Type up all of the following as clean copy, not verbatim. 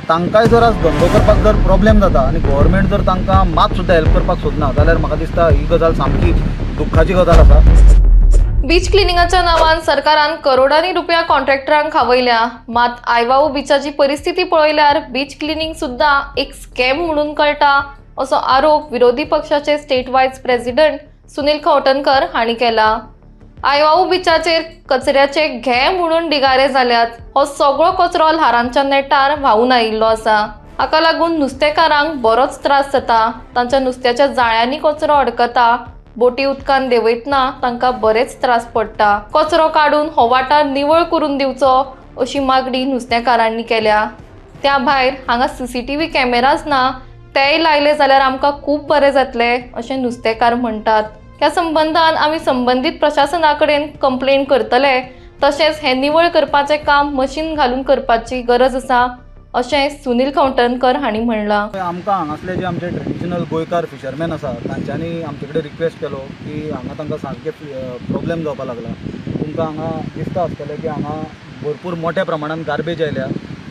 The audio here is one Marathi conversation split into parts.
तांकांय जर आज धंदो करपाक जर प्रॉब्लेम जाता आनी गव्हर्मेंट जर तांकां मात सुद्दां हेल्प करपाक सोदना जाल्यार म्हाका दिसता ही गजाल सामकी दुख्खाची गजाल आसा। बीच क्लिनिंगाच्या नावान सरकारान करोडांनी रुपया कॉन्ट्रॅक्टरांक खावयल्या, मात आयवाऊ बीचाची परिस्थिती पळयल्यार बीच क्लिनिंग सुद्दां एक स्कॅम म्हणून कळटा असो आरोप विरोधी पक्षाचे स्टेट वायज प्रेसिडेंट सुनील खवटणकर हांणी केला। आयवाऊ बीचाचेर कचऱ्याचे घे म्हणून डिगारे जाल्यात। हो सगळो कचरो ल्हारांच्या नेटार व्हांवून आयिल्लो आसा। हाका लागून नुस्तेकारांक बरोच त्रास जाता। तांच्या नुस्त्याच्या जाळ्यांनी कचरो अडकता। बोटी उदकान देंवयतना तांकां बरेच त्रास पडटा। कचरो काडून हो वाठार निवळ करून दिवचो अशी मागणी नुस्तेकारांनी केल्या। त्या भायर हांगा CCTV कॅमेराज ना, तेय लायले जाल्यार आमकां खूब बरें जातले अशें नुस्तेकार म्हणटात। ह्या संबंधान आमी संबंधित प्रशासना कडेन कंप्लेंट करतले, तशेंच हे निवळ करपाचें काम मशीन घालून करपाची गरज आसा अशें सुनील खवटणकर हांणी म्हणलां। आमकां हांगासले जे आमचे ट्रेडिशनल गोंयकार फिशरमॅन आसा तांच्यांनी आमचे कडेन रिक्वेस्ट केलो की हांगा तांकां सारके प्रॉब्लेम जावपाक लागला। तुमकां हांगा दिसता आसतलें की हांगा भरपूर मोठ्या प्रमाणात गार्बेज आयल्या,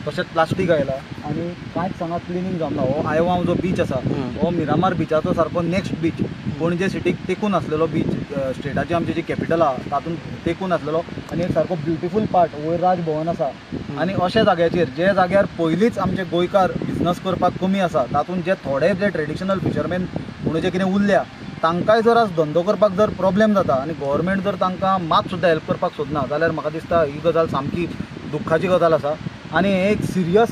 तशेंच प्लास्टीक आयला आनी कांयच हांगा क्लिनींग जावना। हो आयवाव जो बीच आसा हो मिरामार बीचाचो सारको नेक्स्ट बीच, पणजे सिटीक तेकून आसलेलो बीच, स्टेटाची आमची जी कॅपिटल आहा तातूंत तेकून आसलेलो आनी एक सारको ब्युटिफूल पार्ट वयर राजभवन आसा। आनी अशा जाग्याचेर जे जाग्यार पयलींच आमचे गोंयकार बिझनस करपाक कमी आसा, तातूंत जे थोडे जे ट्रेडिशनल फिशरमॅन म्हणून जे कितें उरल्या तांकांय जर आज धंदो करपाक जर प्रॉब्लेम जाता आनी गव्हर्मेंट जर तांकां मात सुद्दां हेल्प करपाक सोदना जाल्यार म्हाका दिसता ही गजाल सामकी दुख्खाची गजाल आसा। आनी हे एक सिरियस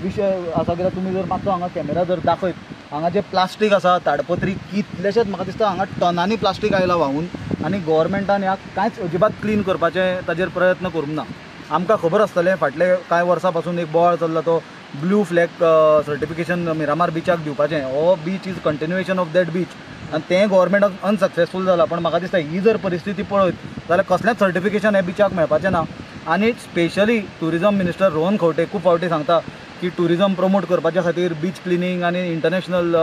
विशय आसा, कित्याक तुमी जर मातसो हांगा कॅमेरा जर दाखयत, हांगा जे प्लास्टीक आसा ताडपत्री कितलेशेच म्हाका दिसता हांगा टनांनी प्लास्टीक आयला व्हांवून, आनी गव्हर्मेंटान ह्या कांयच अजिबात क्लीन करपाचे ताजेर प्रयत्न करूंक ना। आमकां खबर आसतलें फाटले कांय वर्सां पासून एक बोवाळ चल्ला तो ब्लू फ्लॅग सर्टिफिकेशन मिरामार बिचाक दिवपाचें। हो beach is continuation of that beach आनी तें गव्हर्मेंटाक अनसक्सेसफूल जाला। पण म्हाका दिसता ही जर परिस्थिती पळयत जाल्यार कसलेंच सर्टिफिकेशन ह्या बिचाक मेळपाचें ना। आनी specially tourism minister Rohan Khaunte खूब फावटी सांगता की टुरिजम प्रमोट करपाच्या खातीर बीच क्लिनींग आनी इंटरनॅशनल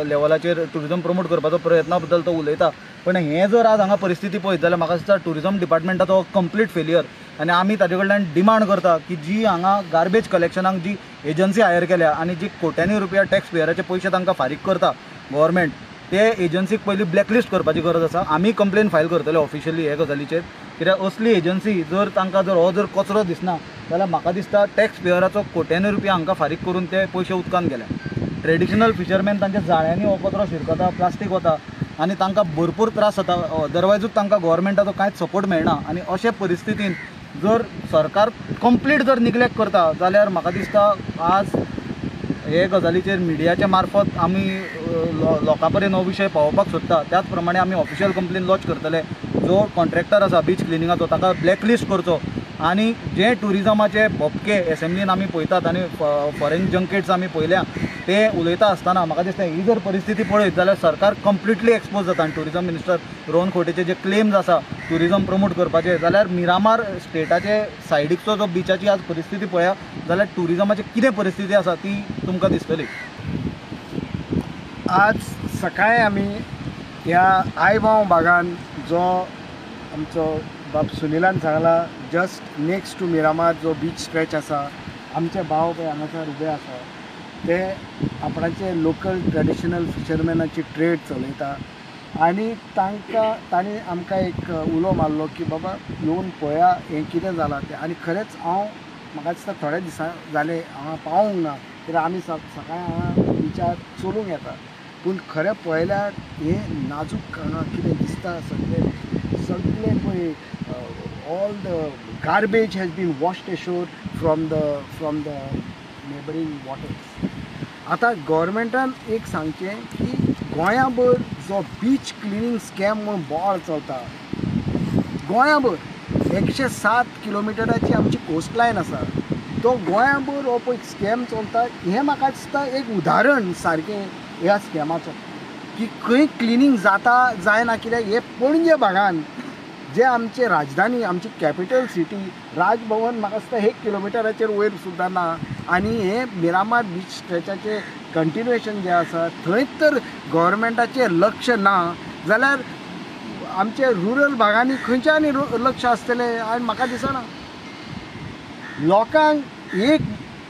लेवलाचेर टुरिजम प्रमोट करपाचो प्रयत्ना बद्दल तो उलयता। पण हें जर आज हांगा परिस्थिती पळयत जाल्यार म्हाका दिसता टुरिजम डिपार्टमेंटाचो कंप्लीट फेलियर। आनी आमी ताजे कडल्यान डिमांड करता की जी हांगा गार्बेज कलेक्शनाक जी एजन्सी हायर केल्या आनी जी कोट्यांनी रुपया टॅक्स पेयराचे पयशे तांकां फारीक करता गव्हर्मेंट, ते एजन्सीक पयली ब्लॅकलिस्ट करपाची गरज आसा। आमी कंप्लेन फायल करतले ऑफिशियली हे गजालीचेर, कित्याक असली एजन्सी जर तांकां जर हो जर कचरो दिसना जाल्यार म्हाका दिसता टॅक्स पेयराचो कोट्यांनी रुपया हांकां फारीक करून ते पयशे उदकान गेल्या। ट्रेडिशनल फिशरमॅन तांच्या जाळ्यांनी हो कचरो शिरकता, प्लास्टीक वता आनी तांकां भरपूर त्रास जाता। अदरवायजूच तांकां गव्हर्मेंटाचो कांयच सपोर्ट मेळना। आनी अशे परिस्थितीन जर सरकार कंप्लीट जर निग्लेक्ट करता जाल्यार म्हाका दिसता आज हे गजालीचेर मिडियाच्या मार्फत आमी लोकां पर्यंत हो विशय पावोवपाक सोदता। त्याच प्रमाणे आमी ऑफिशियल कंप्लेन लॉन्च करतले। जो कॉन्ट्रॅक्टर आसा बीच क्लिनिंगाचो ताका ब्लॅकलिस्ट करचो आनी जे टुरिजमाचे भपके एसेंब्लीन आमी पळयतात आनी फॉरेन जंकेट्स आमी पळयल्या ते उलयता आसतना म्हाका दिसता ही जर परिस्थिती पळयत जाल्यार सरकार कंप्लिटली एक्सपोज जाता। आनी टुरिजम मिनिस्टर रोहन खंवटेचे जे क्लेम्स आसा टुरिजम प्रमोट करपाचे, जाल्यार मिरामार स्टेटाचे सायडीकचो जो बिचाची आज परिस्थिती पळया जाल्यार टुरिजमाची कितें परिस्थिती आसा ती तुमकां दिसतली। आज सकाळी आमी ह्या आयवाव भागान जो आमचो बाब सुनिलान सांगला जस्ट नेक्स्ट टू मिरामार जो बीच स्ट्रेच आसा, आमचे भाव पळय हांगासर उबे आसा ते आपणाचे लोकल ट्रेडिशनल फिशरमॅनाची ट्रेड चलयता। आनी तांणी आमकां एक उलो मारलो की बाबा येवन पळया हें कितें जालां तें। आनी खरेंच म्हाका दिसता थोडे दिसां जाले हांगा पावूंक ना, कित्याक आमी सकाळी हांगा बिचार चलूंक येता। पूण खरें पळयल्यार हें नाजूक हांगा कितें दिसता सगळे पळय all the garbage has been washed ashore from the neighbouring waters. आतां गव्हर्मेंटान एक सांगचें की गोंयाभर जो बीच क्लिनींग स्कॅम म्हूण बोवाळ चलता, गोंयाभर 107 किलोमिटराची आमची कोस्टलायन आसा, तो गोंयाभर हो पळय स्कॅम चलता। हें म्हाका दिसता एक उदाहरण सारकें ह्या स्कॅमाचो की खंय क्लिनींग जाता जायना। कित्याक हे पणजे भागान जे आमचे राजधानी आमची कॅपिटल सिटी राजभवन म्हाका दिसता 1 किलोमिटराचेर वयर सुद्दां ना। आनी हे मिरामार बीच स्ट्रेचाचें कंटिन्युएशन जें आसा थंय तर गव्हर्मेंटाचें लक्ष ना जाल्यार आमचे रुरल भागांनी खंयच्यानी लक्ष आसतलें। आनी म्हाका दिसना लोकांक एक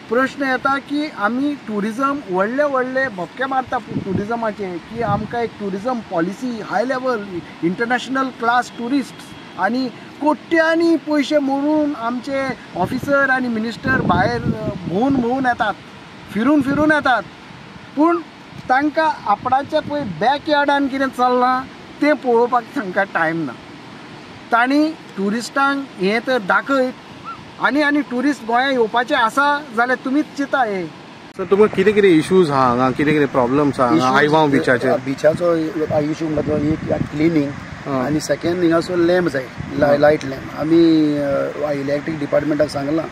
प्रश्न येता की आमी टुरिजम व्हडले भपके मारता टुरिजमाचे की आमकां एक tourism policy high level international class tourist आणि कोट्यांनी पयशे मोडून आमचे ऑफिसर आणि मिनिस्टर भायर भोंवून येतात फिरून येतात पूण तांकां आपणाच्या पळय बॅकयार्डान कितें चल्लां तें पळोवपाक तांकां टायम ना तांणी ट्युरिस्टांक हें तर दाखयत आनी ट्युरिस्ट गोंया येवपाचे आसा जाल्यार तुमीच चिंता हे सर तुमकां कितें कितें इश्यूज आहा हांगा कितें कितें प्रॉब्लम्स आहा हांगा आयवांव बिचाचेर बिचाचो इशू म्हणल्यार एक क्लिनींग आनी सेकंड हिंगासर लॅम्प जाय लायट लॅम्प आमी इलेक्ट्रीक डिपार्टमेंटाक सांगलां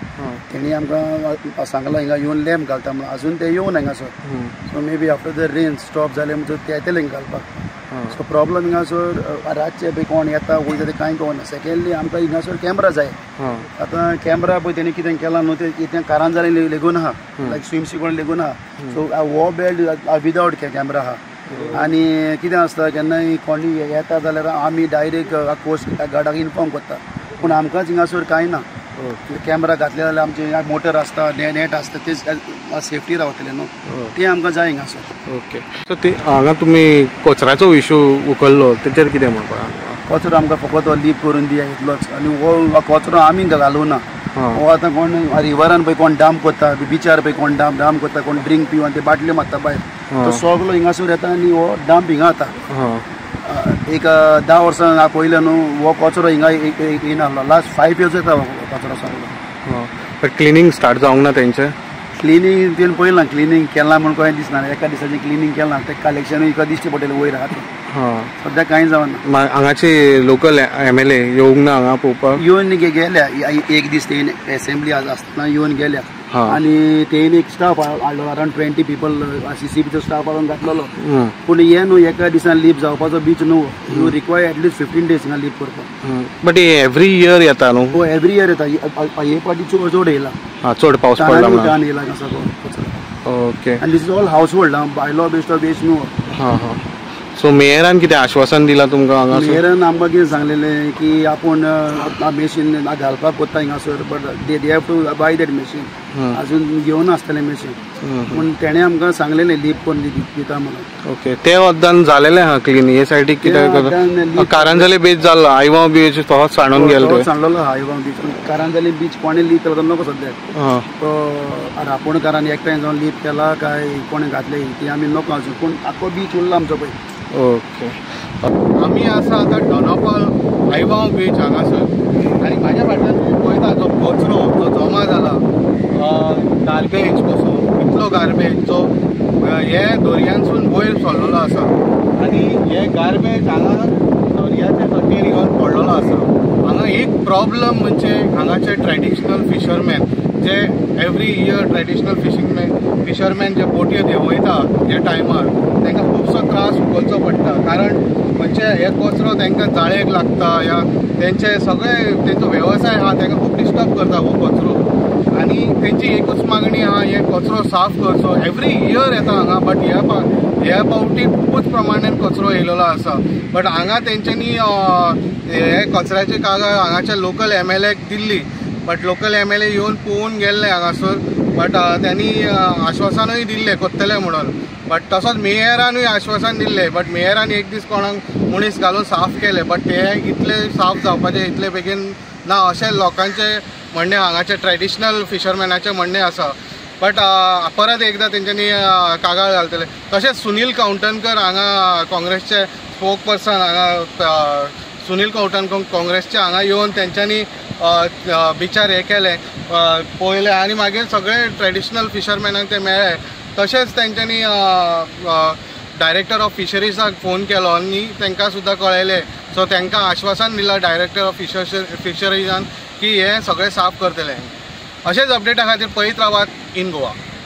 तेणी आमकां सांगलां हिंगा येवन लॅम्प घालता म्हणून अजून ते येवना हिंगासर so maybe after the rain stop जाले म्हणजे ते येतले हिंगा घालपाक सो प्रॉब्लम हिंगासर रातचे पळय कोण येता वयता ते कांय कळना सेकंडली आमकां हिंगासर कॅमेरा जाय आतां कॅमेरा पळय तेणी कितें केलां न्हू ते कारांजाली लेगून आहा लायक स्विम सिकोण लेगून आहा सो हो बेल्ट विदावट कॅमेरा आहा आनी कितें आसता केन्नाय कोणी येता जाल्यार आमी डायरेक्ट कोस्ट गार्डाक इन्फॉर्म करता पूण आमकांच हिंगासर कांय ना कॅमेरा घातले जाल्यार आमचे मोटर आसता नेट आसता ते सेफ्टी रावतले न्हू ते आमकां जाय हिंगासर ओके सो ते हांगा तुमी कचऱ्याचो इशू उखल्लो तेचेर कितें म्हणपाक कचरो आमकां फकत हो लीप करून दिया इतलोच आनी हो कचरो आमी घालूं ना हो आतां कोण रिवरान पळय कोण डांप करता बिचार पळय कोण डांप करता कोण ड्रिंक पिवन ते बाटल्यो मारता भायर तो सगळो हिंगासर येता आनी हो डांप हिंगा जाता एक 10 वर्सां पयले न्हू हो कचरो हिंगा येनासलो लास्ट 5 years येता हो कचरो सगळो क्लिनींग स्टार्ट जावंक ना तेंचें क्लिनींग तेणें पळयलां क्लिनींग केलां म्हूण कळ्ळें दिसना एका दिसाचें क्लिनींग केलां तें कलेक्शनूय एका दिसचें पडटलें वयर आहा सद्या कांय जावना हांगाचे लोकल MLA येवंक ना हांगा पळोवपाक येवन गेल्या एक दीस ते एसेंब्ली आसतना येवन गेल्या आनी तेणी एक स्टाफ हाडलो अराउंड 20 people CCBचो स्टाफ हाडून घातलेलो पूण हे न्हू एका दिसान लीप जावपाचो बीच न्हू यू रिक्वायर एटलीस्ट 15 days हिंगा लीप करपाक बट एवरी इयर येता न्हू हो एवरी इयर येता हे पाटी चड येयला चड पावस पडला म्हणून येयला सगळो ओके आनी दिस इज ऑल हाऊस होल्ड बायलो बेस्ड वेस्ट न्हू सो मेयरान कितें आश्वासन दिलां तुमकां हांगा मेयरान आमकां कितें सांगलेलें की आपूण मशीन घालपाक कोत्ता हिंगासर but they have to buy that machine अजून घेवन आसतलें मशीन पूण तेणें आमकां सांगलेलें लीप करून दिता म्हणून ओके ते वद्दान जालेलें आहा क्लीन हे सायडीक कितें कारांजले बीच जाल्लो आयवांव बीच तो सांडून गेलो सांडलेलो आहा आयवांव बीच कारांजली बीच कोणें लीप केलो तो नको सद्याक तो रापणकारान एकठांय जावन लीप केला काय कोणें घातले ती आमी नको अजून पूण आख्खो बीच उरला आमचो पळय ओके आमी आसा आतां दोनापावल आयवांव बीच हांगासर आनी म्हाज्या फाटल्यान पळयता जो कचरो जो जमा जाला गार्बेज पसून इतलो गार्बेज जो हे दर्यांसून वयर सरलेलो आसा आनी हे गार्बेज हांगा दर्याच्या तटीर येवन पडलेलो आसा हांगा एक प्रॉब्लम म्हणजे हांगाचे ट्रेडिशनल फिशरमॅन जे एवरी इयर ट्रेडिशनल फिशरमॅन जे बोटयो देंवयता त्या टायमार तांकां खुबसो त्रास उखलचो पडटा कारण म्हणजे हे कचरो तांकां जाळेक लागता या तेंचे सगळे तेंचो वेवसाय आहा तांकां खूब डिस्टर्ब करता हो कचरो आनी तेंची एकूच मागणी आहा हे कचरो साफ करचो एवरी इयर येता हांगा बट ह्या पावटी खूबच प्रमाणान कचरो येयलेलो आसा बट हांगा तेंच्यांनी हे कचऱ्याची कागाळ हांगाच्या लोकल MLAक दिल्ली बट लोकल MLA येवन पळोवन गेल्ले हांगासर बट त्यांनी आश्वासनूय दिल्लें करतले म्हणून बट तसोच मेयरानूय आश्वासन दिल्लें बट मेयरान एक दीस कोणाक मनीस घालून साफ केले बट ते इतले साफ जावपाचे इतले बेगीन ना अशें लोकांचे म्हणणें हांगाचे ट्रेडिशनल फिशरमॅनाचें म्हणणें आसा बट परत एकदां तेंच्यांनी कागाळ घालतले तशेंच सुनील कावटणकर हांगा काँग्रेसचे स्पोक पर्सन हांगा सुनील कावटणकर काँग्रेसचे हांगा येवन तेंच्यांनी बिचार हे केले पळयले आनी मागीर सगळे ट्रेडिशनल फिशरमॅनांक ते मेळ्ळे तशेंच तेंच्यांनी डायरेक्टर ऑफ फिशरीजाक फोन केलो आनी तांकां सुद्दां कळयलें सो तांकां आश्वासन दिलां डायरेक्टर ऑफ फिशरीजान की हे सगळे साफ करतले अशेंच अपडेटा खातीर पळयत रावात इन गोवा.